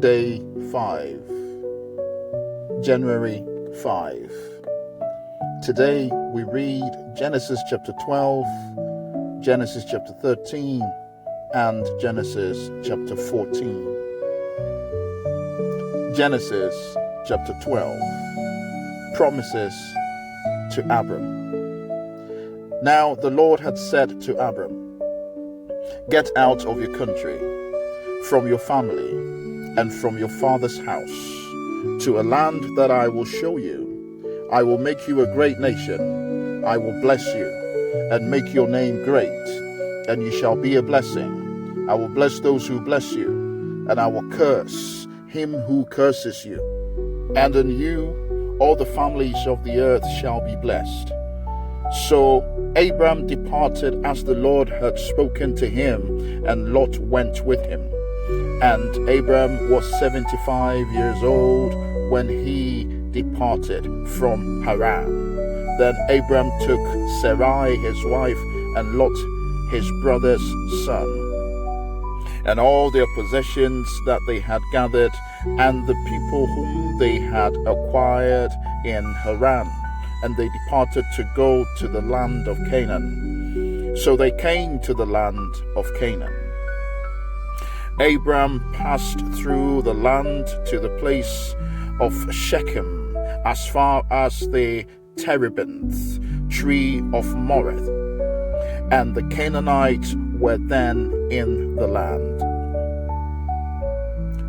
Day 5, January 5. Today we read Genesis chapter 12, Genesis chapter 13, and Genesis chapter 14. Genesis chapter 12. Promises to Abram. Now the Lord had said to Abram, "Get out of your country, from your family, and from your father's house, to a land that I will show you. I will make you a great nation. I will bless you and make your name great, and you shall be a blessing. I will bless those who bless you, and I will curse him who curses you. And in you all the families of the earth shall be blessed." So Abram departed as the Lord had spoken to him, and Lot went with him. And Abram was 75 years old when he departed from Haran. Then Abram took Sarai his wife, and Lot his brother's son, and all their possessions that they had gathered, and the people whom they had acquired in Haran, and they departed to go to the land of Canaan. So they came to the land of Canaan. Abram passed through the land to the place of Shechem, as far as the terebinth tree of Moreh, and the Canaanites were then in the land.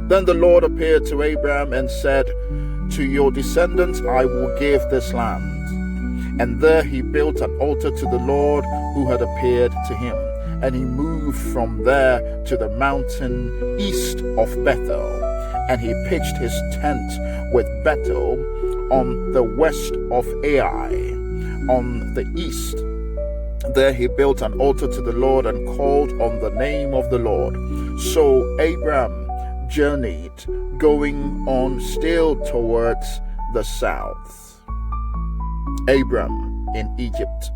Then the Lord appeared to Abram and said, "To your descendants I will give this land." And there he built an altar to the Lord who had appeared to him. And he moved from there to the mountain east of Bethel. And he pitched his tent with Bethel on the west of Ai, on the east. There he built an altar to the Lord and called on the name of the Lord. So Abram journeyed, going on still towards the south. Abram in Egypt.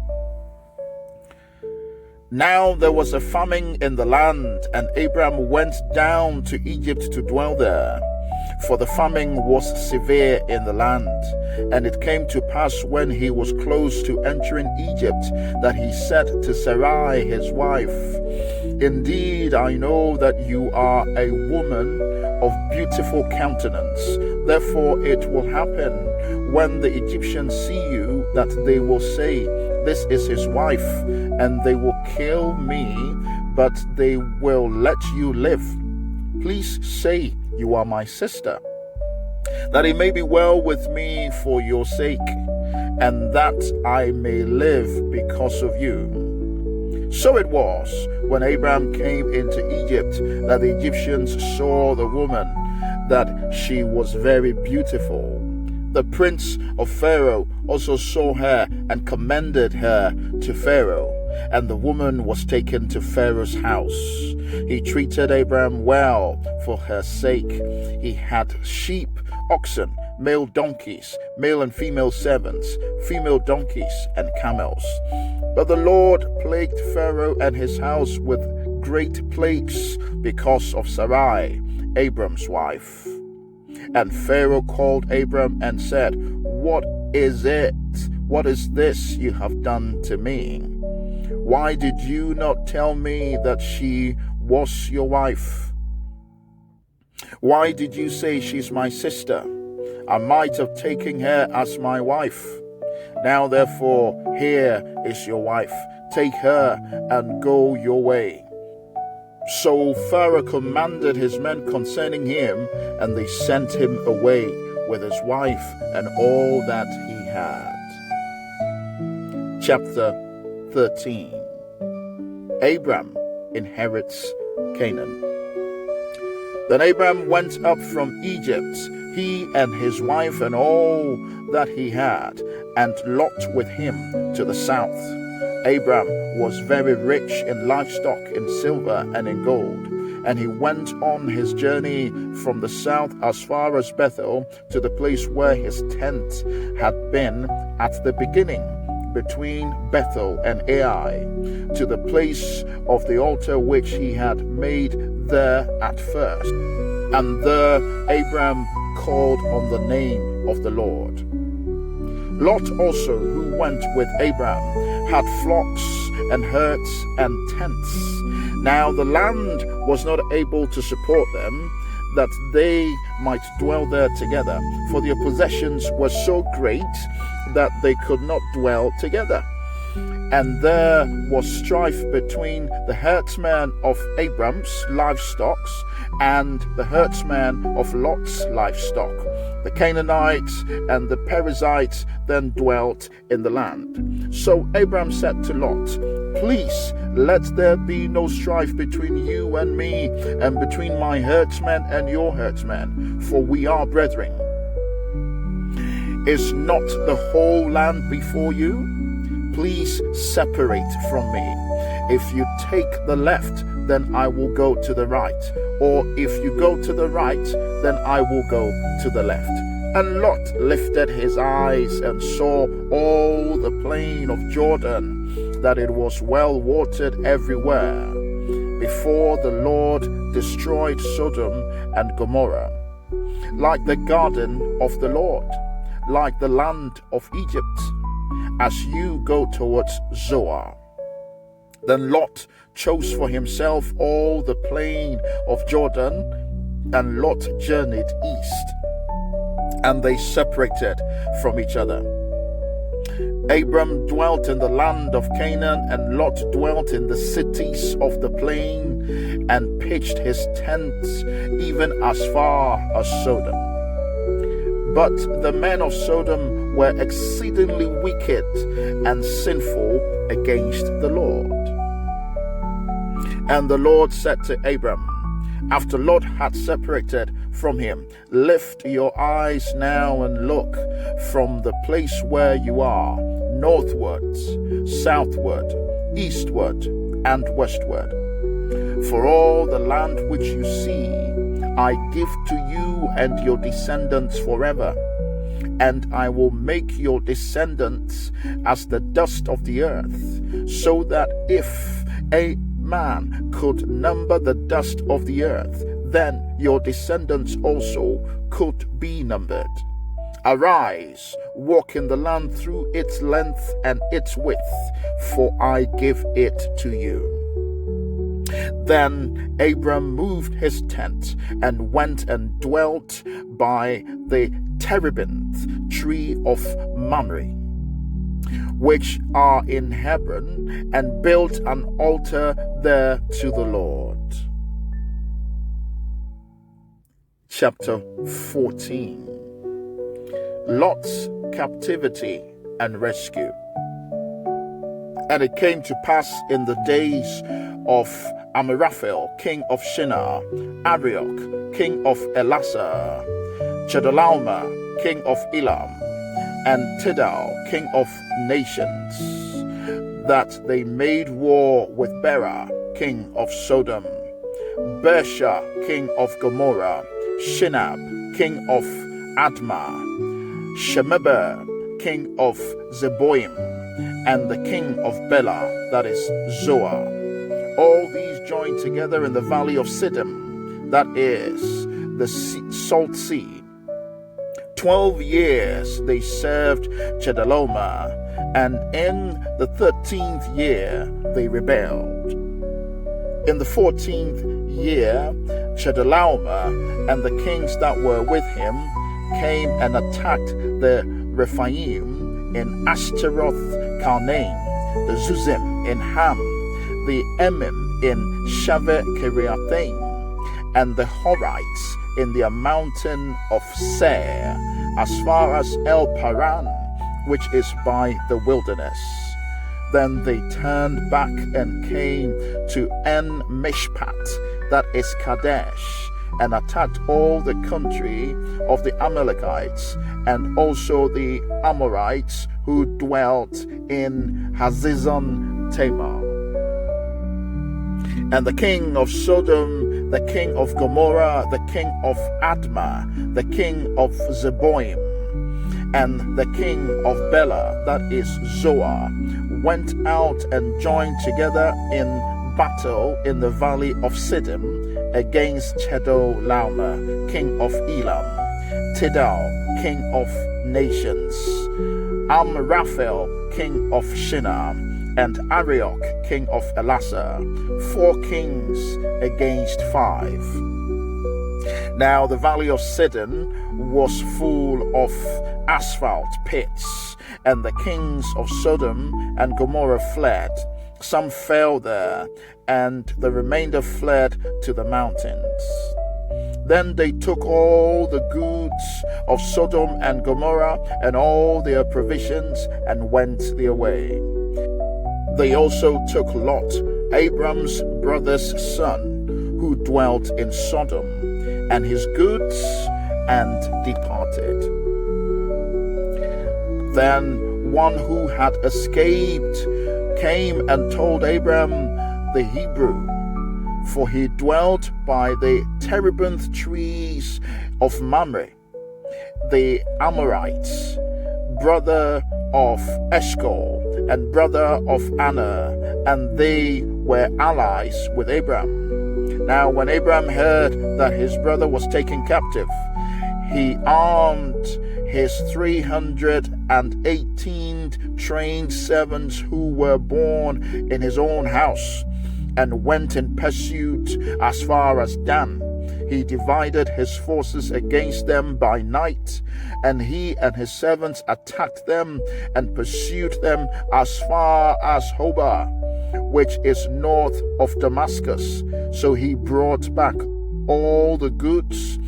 Now there was a famine in the land, and Abram went down to Egypt to dwell there, for the famine was severe in the land. And it came to pass when he was close to entering Egypt, that he said to Sarai his wife, "Indeed, I know that you are a woman of beautiful countenance. Therefore it will happen, when the Egyptians see you, that they will say, 'This is his wife,' and they will kill me, but they will let you live. Please say you are my sister, that it may be well with me for your sake, and that I may live because of you." So it was, when Abram came into Egypt, that the Egyptians saw the woman, that she was very beautiful. The prince of Pharaoh also saw her and commended her to Pharaoh, and the woman was taken to Pharaoh's house. He treated Abram well for her sake. He had sheep, oxen, male donkeys, male and female servants, female donkeys, and camels. But the Lord plagued Pharaoh and his house with great plagues because of Sarai, Abram's wife. And Pharaoh called Abram and said, "What is it? What is this you have done to me? Why did you not tell me that she was your wife? Why did you say she's my sister? I might have taken her as my wife. Now therefore, here is your wife. Take her and go your way." So Pharaoh commanded his men concerning him, and they sent him away with his wife and all that he had. Chapter 13. Abram inherits Canaan. Then Abram went up from Egypt, he and his wife and all that he had, and Lot with him to the south. Abram was very rich in livestock, in silver, and in gold. And he went on his journey from the south as far as Bethel, to the place where his tent had been at the beginning, between Bethel and Ai, to the place of the altar which he had made there at first. And there Abram called on the name of the Lord. Lot also, who went with Abram, had flocks and herds and tents. Now the land was not able to support them, that they might dwell there together, for their possessions were so great that they could not dwell together. And there was strife between the herdsmen of Abram's livestock and the herdsmen of Lot's livestock. The Canaanites and the Perizzites then dwelt in the land. So Abram said to Lot, "Please, let there be no strife between you and me, and between my herdsmen and your herdsmen, for we are brethren. Is not the whole land before you? Please separate from me. If you take the left, then I will go to the right, or if you go to the right, then I will go to the left." And Lot lifted his eyes and saw all the plain of Jordan, that it was well watered everywhere, before the Lord destroyed Sodom and Gomorrah, like the garden of the Lord, like the land of Egypt, as you go towards Zoar. Then Lot chose for himself all the plain of Jordan, and Lot journeyed east, and they separated from each other. Abram dwelt in the land of Canaan, and Lot dwelt in the cities of the plain, and pitched his tents even as far as Sodom. But the men of Sodom were exceedingly wicked and sinful against the Lord. And the Lord said to Abram, after Lot had separated from him, "Lift your eyes now and look from the place where you are, northwards, southward, eastward, and westward. For all the land which you see, I give to you and your descendants forever. And I will make your descendants as the dust of the earth, so that if a man could number the dust of the earth, then your descendants also could be numbered. Arise, walk in the land through its length and its width, for I give it to you." Then Abram moved his tent and went and dwelt by the terebinth tree of Mamre, which are in Hebron, and built an altar there to the Lord. Chapter 14. Lot's captivity and rescue. And it came to pass in the days of Amraphel, king of Shinar, Arioch, king of Elasar, Chedorlaomer, king of Elam, and Tidal, king of nations, that they made war with Bera, king of Sodom, Bersha, king of Gomorrah, Shinab, king of Admah, Shemeber, king of Zeboim, and the king of Bela, that is Zoar. All these joined together in the valley of Siddim, that is the salt sea. 12 years they served Chedorlaomer, and in the 13th year they rebelled. In the 14th year, Chedorlaomer and the kings that were with him came and attacked the Rephaim in Ashtaroth Karnaim, the Zuzim in Ham, the Emim in Shaveh Kiriathaim, and the Horites in the mountain of Seir, as far as El Paran, which is by the wilderness. Then they turned back and came to En Mishpat, that is Kadesh, and attacked all the country of the Amalekites, and also the Amorites who dwelt in Hazizon Tamar. And the king of Sodom, the king of Gomorrah, the king of Admah, the king of Zeboim, and the king of Bela, that is Zoar, went out and joined together in battle in the valley of Siddim against Chedorlaomer, king of Elam, Tidal, king of nations, Amraphel, king of Shinar, and Arioch, king of Elasar, 4 kings against 5. Now the valley of Sidon was full of asphalt pits, and the kings of Sodom and Gomorrah fled. Some fell there, and the remainder fled to the mountains. Then they took all the goods of Sodom and Gomorrah and all their provisions and went their way. They also took Lot, Abram's brother's son, who dwelt in Sodom, and his goods, and departed. Then one who had escaped came and told Abram the Hebrew, for he dwelt by the terebinth trees of Mamre, the Amorites, brother of Eshcol and brother of Anna, and they were allies with Abram. Now when Abram heard that his brother was taken captive, he armed his 318 trained servants who were born in his own house, and went in pursuit as far as Dan. He divided his forces against them by night, and he and his servants attacked them and pursued them as far as Hobah, which is north of Damascus. So he brought back all the goods,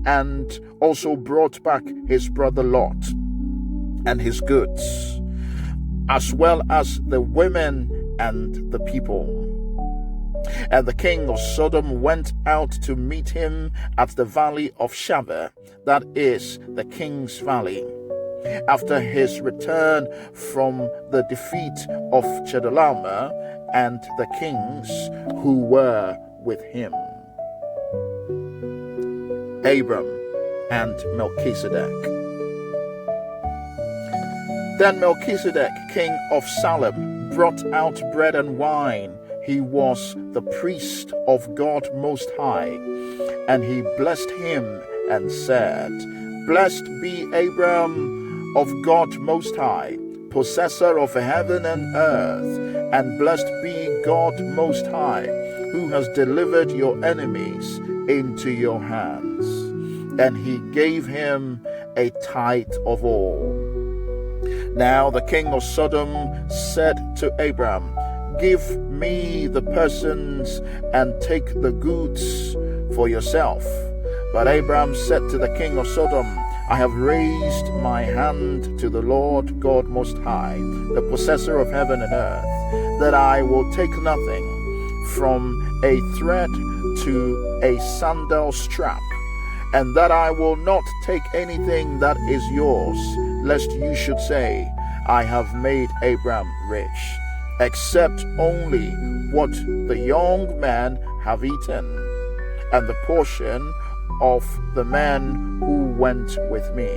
and also brought back his brother Lot and his goods, as well as the women and the people. And the king of Sodom went out to meet him at the valley of Shaveh, that is the king's valley, after his return from the defeat of Chedorlaomer and the kings who were with him. Abram and Melchizedek. Then Melchizedek, king of Salem, brought out bread and wine. He was the priest of God Most High, and he blessed him and said, Blessed be Abram of God Most High, possessor of heaven and earth, and blessed be God Most High, who has delivered your enemies into your hands. And he gave him a tithe of all. Now the king of Sodom said to Abram, Give me the persons and take the goods for yourself. But Abram said to the king of Sodom, I have raised my hand to the Lord God Most High, the possessor of heaven and earth, that I will take nothing, from a thread to a sandal strap, and that I will not take anything that is yours, lest you should say, I have made Abram rich, except only what the young men have eaten, and the portion of the men who went with me,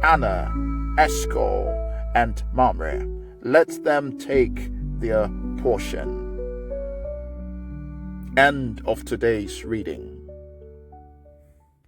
Anna, Eshcol, and Mamre. Let them take their portion. End of today's reading.